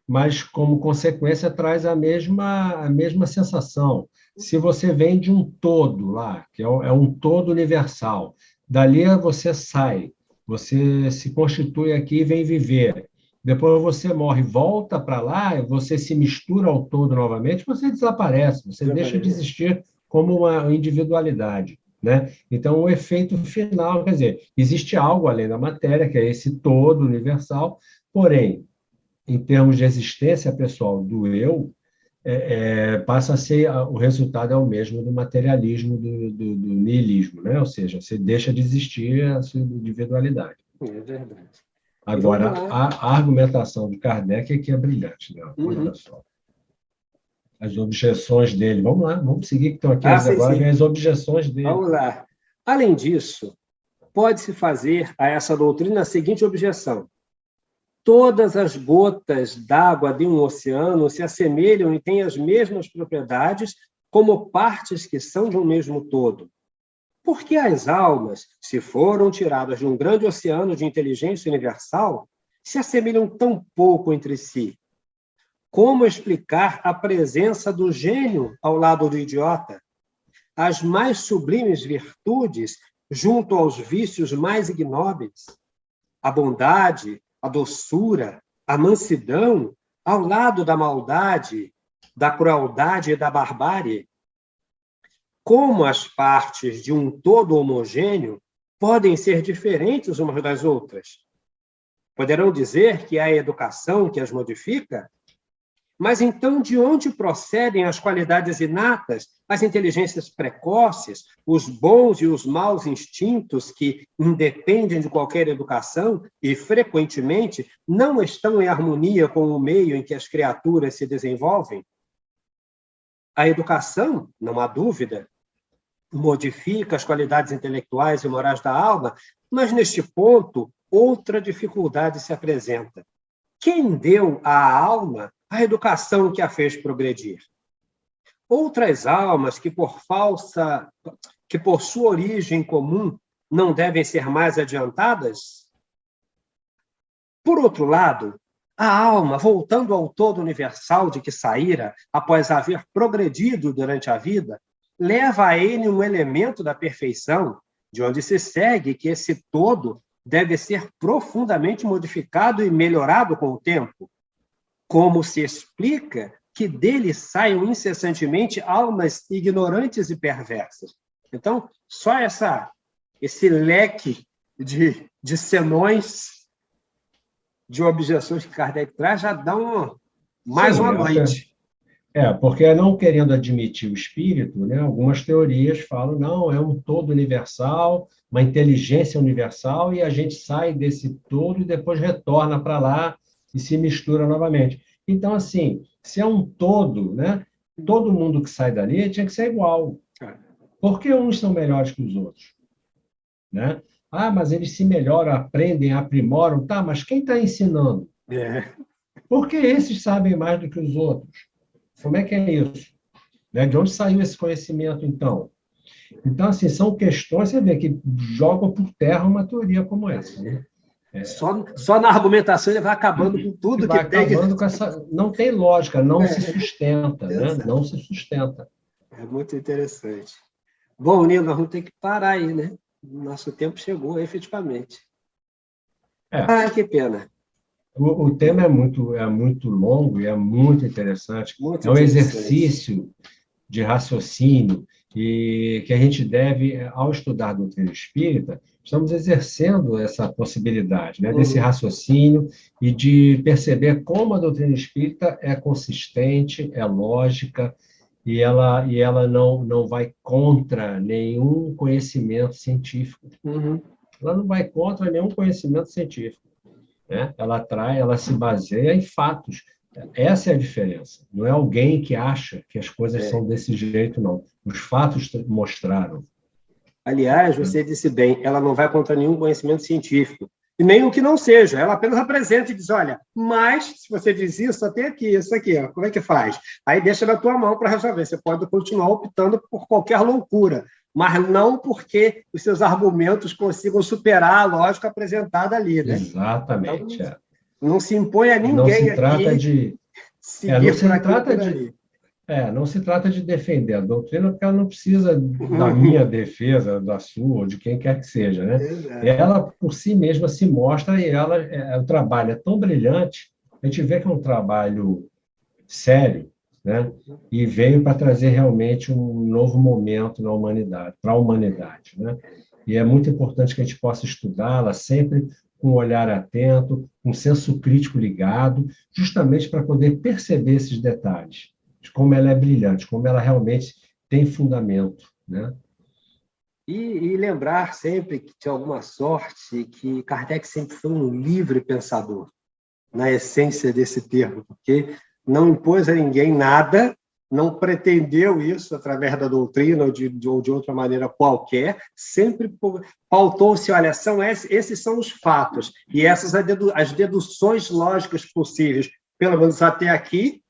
mas, como consequência, traz a mesma sensação. Se você vem de um todo lá, que é um todo universal, dali você sai, você se constitui aqui e vem viver. Depois você morre, volta para lá, você se mistura ao todo novamente, você desaparece, você deixa de existir como uma individualidade, né? Então, o efeito final, quer dizer, existe algo além da matéria, que é esse todo universal, porém, em termos de existência pessoal do eu, passa a ser, o resultado é o mesmo do materialismo, do niilismo, né? Ou seja, você deixa de existir a sua individualidade. É verdade. Agora, a argumentação de Kardec é que é brilhante, né? Olha só. As objeções dele. Vamos lá, vamos seguir, que estão aqui agora, vem as objeções dele. Vamos lá. Além disso, pode-se fazer a essa doutrina a seguinte objeção: todas as gotas d'água de um oceano se assemelham e têm as mesmas propriedades como partes que são de um mesmo todo. Por que as almas, se foram tiradas de um grande oceano de inteligência universal, se assemelham tão pouco entre si? Como explicar a presença do gênio ao lado do idiota? As mais sublimes virtudes junto aos vícios mais ignóbeis? A bondade, a doçura, a mansidão ao lado da maldade, da crueldade e da barbárie? Como as partes de um todo homogêneo podem ser diferentes umas das outras? Poderão dizer que é a educação que as modifica? Mas então, de onde procedem as qualidades inatas, as inteligências precoces, os bons e os maus instintos que independem de qualquer educação e, frequentemente, não estão em harmonia com o meio em que as criaturas se desenvolvem? A educação, não há dúvida, modifica as qualidades intelectuais e morais da alma, mas, neste ponto, outra dificuldade se apresenta. Quem deu à alma a educação que a fez progredir? Outras almas que, por sua origem comum, não devem ser mais adiantadas? Por outro lado, a alma, voltando ao todo universal de que saíra, após haver progredido durante a vida, leva a ele um elemento da perfeição, de onde se segue que esse todo deve ser profundamente modificado e melhorado com o tempo. Como se explica que dele saiam incessantemente almas ignorantes e perversas? Então, só esse leque de senões, de objeções que Kardec traz, já dá mais uma noite. Porque não querendo admitir o espírito, né, algumas teorias falam, não, é um todo universal, uma inteligência universal, e a gente sai desse todo e depois retorna para lá e se mistura novamente. Então, assim, se é um todo, né, todo mundo que sai dali tinha que ser igual. Por que uns são melhores que os outros? Né? Mas eles se melhoram, aprendem, aprimoram. Tá, mas quem está ensinando? Por que esses sabem mais do que os outros? Como é que é isso? Né? De onde saiu esse conhecimento, então? Então, assim, são questões, você vê, que jogam por terra uma teoria como essa. Né? Só na argumentação ele vai acabando com tudo que tem. Com essa... Não tem lógica, não se sustenta. Né? Não se sustenta. É muito interessante. Bom, Nilo, nós vamos ter que parar aí, né? Nosso tempo chegou, efetivamente. Que pena. O tema é muito longo e é muito interessante. Muito É um interessante. exercício de raciocínio e que a gente deve, ao estudar a doutrina espírita, estamos exercendo essa possibilidade, né, desse Uhum, raciocínio e de perceber como a doutrina espírita é consistente, é lógica e ela não vai contra nenhum conhecimento científico. uhum. Ela não vai contra nenhum conhecimento científico, né? Ela se baseia em fatos. Essa é a diferença. Não é alguém que acha que as coisas É. são desse jeito, não. Os fatos mostraram. Aliás, você disse bem, ela não vai contra nenhum conhecimento científico. E nem o que não seja, ela apenas apresenta e diz: olha, mas se você diz isso, só tem aqui, isso aqui, ó, como é que faz? Aí deixa na tua mão para resolver. Você pode continuar optando por qualquer loucura, mas não porque os seus argumentos consigam superar a lógica apresentada ali, né? Então, Exatamente. É. não se impõe a Não ninguém se trata aqui de, não seguir por se aqui ou trata por de, ali. não se trata de defender a doutrina, porque ela não precisa da minha defesa, da sua, ou de quem quer que seja, né? Exato. Ela por si mesma se mostra e o trabalho é tão brilhante, a gente vê que é um trabalho sério, né? E veio para trazer realmente um novo momento na humanidade, para a humanidade, né? E é muito importante que a gente possa estudá-la sempre com um olhar atento, com um senso crítico ligado, justamente para poder perceber esses detalhes, de como ela é brilhante, como ela realmente tem fundamento, né? E lembrar sempre que, de alguma sorte, que Kardec sempre foi um livre pensador, na essência desse termo, porque não impôs a ninguém nada, não pretendeu isso através da doutrina ou de outra maneira qualquer, sempre pautou-se, olha, esses são os fatos, e essas as deduções lógicas possíveis, pelo menos até aqui,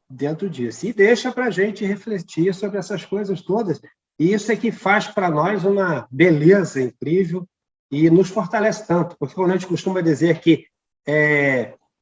dentro disso. E deixa para a gente refletir sobre essas coisas todas. E isso é que faz para nós uma beleza incrível e nos fortalece tanto, porque quando a gente costuma dizer que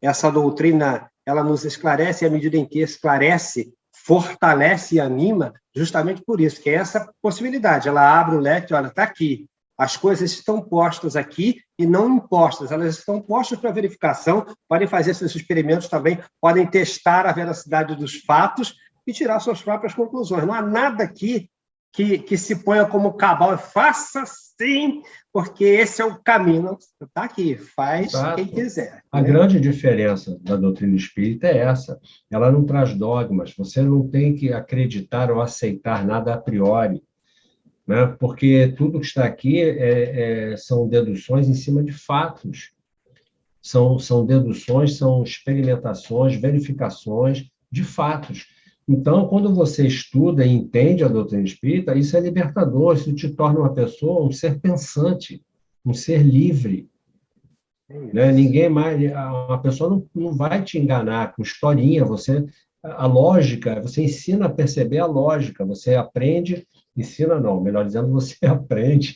essa doutrina ela nos esclarece, e à medida em que esclarece, fortalece e anima, justamente por isso, que é essa possibilidade. Ela abre o leque, olha, está aqui. As coisas estão postas aqui e não impostas, elas estão postas para verificação, podem fazer seus experimentos também, podem testar a veracidade dos fatos e tirar suas próprias conclusões. Não há nada aqui que se ponha como cabal, faça sim, porque esse é o caminho. Está aqui, faz quem Exato. quiser. A Né? grande diferença da doutrina espírita é essa. Ela não traz dogmas, você não tem que acreditar ou aceitar nada a priori, né? Porque tudo que está aqui são deduções em cima de fatos, são deduções, são experimentações, verificações de fatos. Então, quando você estuda e entende a doutrina espírita, isso é libertador, isso te torna uma pessoa, um ser pensante, um ser livre, né? Ninguém mais, uma pessoa não vai te enganar com historinha, a lógica, você ensina a perceber a lógica, você aprende, ensina não, melhor dizendo, você aprende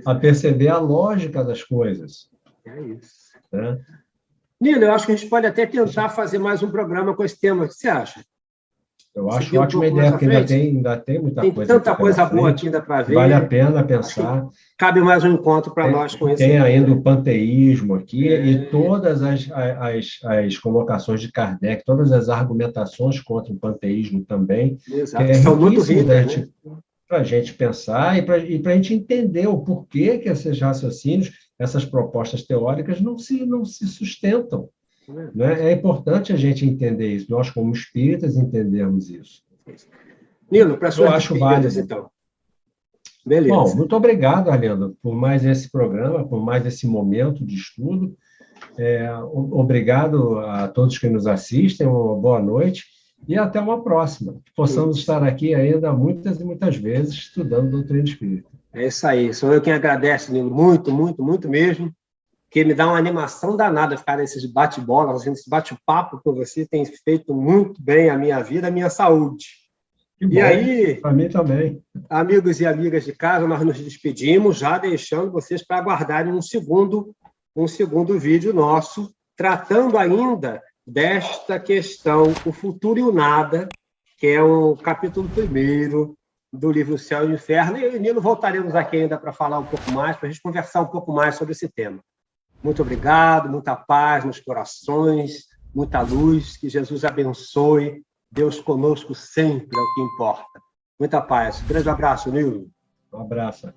a perceber a lógica das coisas, É isso. né? Nilo, eu acho que a gente pode até tentar fazer mais um programa com esse tema. O que você acha? Eu acho Seguir um ótima pouco mais ideia, à porque frente? ainda tem muita Tem coisa aqui tanta pela coisa boa aqui frente, ainda para que vale a ver. pena Acho que pensar. cabe mais um encontro para nós com esse Tem tema. ainda o panteísmo aqui e É, todas as colocações de Kardec, todas as argumentações contra o panteísmo também, que exato, é que são muito riquíssimo ricas, né? para a gente pensar e para a gente entender o porquê que esses raciocínios, essas propostas teóricas não se sustentam. Né? É importante a gente entender isso, nós como espíritas entendermos isso. Nilo, para Eu suas acho despedidas, válido. então. Bom, Beleza. muito obrigado, Arlindo, por mais esse programa, por mais esse momento de estudo. Obrigado a todos que nos assistem, uma boa noite e até uma próxima. Que possamos estar aqui ainda muitas e muitas vezes estudando doutrina espírita. É isso aí. Sou eu quem agradece, Nilo, muito, muito, muito mesmo, que me dá uma animação danada ficar nesses bate-bola, esse bate-papo com você tem feito muito bem a minha vida, a minha saúde. Que E bom, aí, para mim também. amigos e amigas de casa, nós nos despedimos, já deixando vocês para aguardarem um segundo vídeo nosso, tratando ainda desta questão, o futuro e o nada, que é o capítulo 1º do livro Céu e Inferno. E, Nilo, voltaremos aqui ainda para falar um pouco mais, para a gente conversar um pouco mais sobre esse tema. Muito obrigado, muita paz nos corações, muita luz, que Jesus abençoe. Deus conosco sempre é o que importa. Muita paz. Grande abraço, Nildo. Um abraço.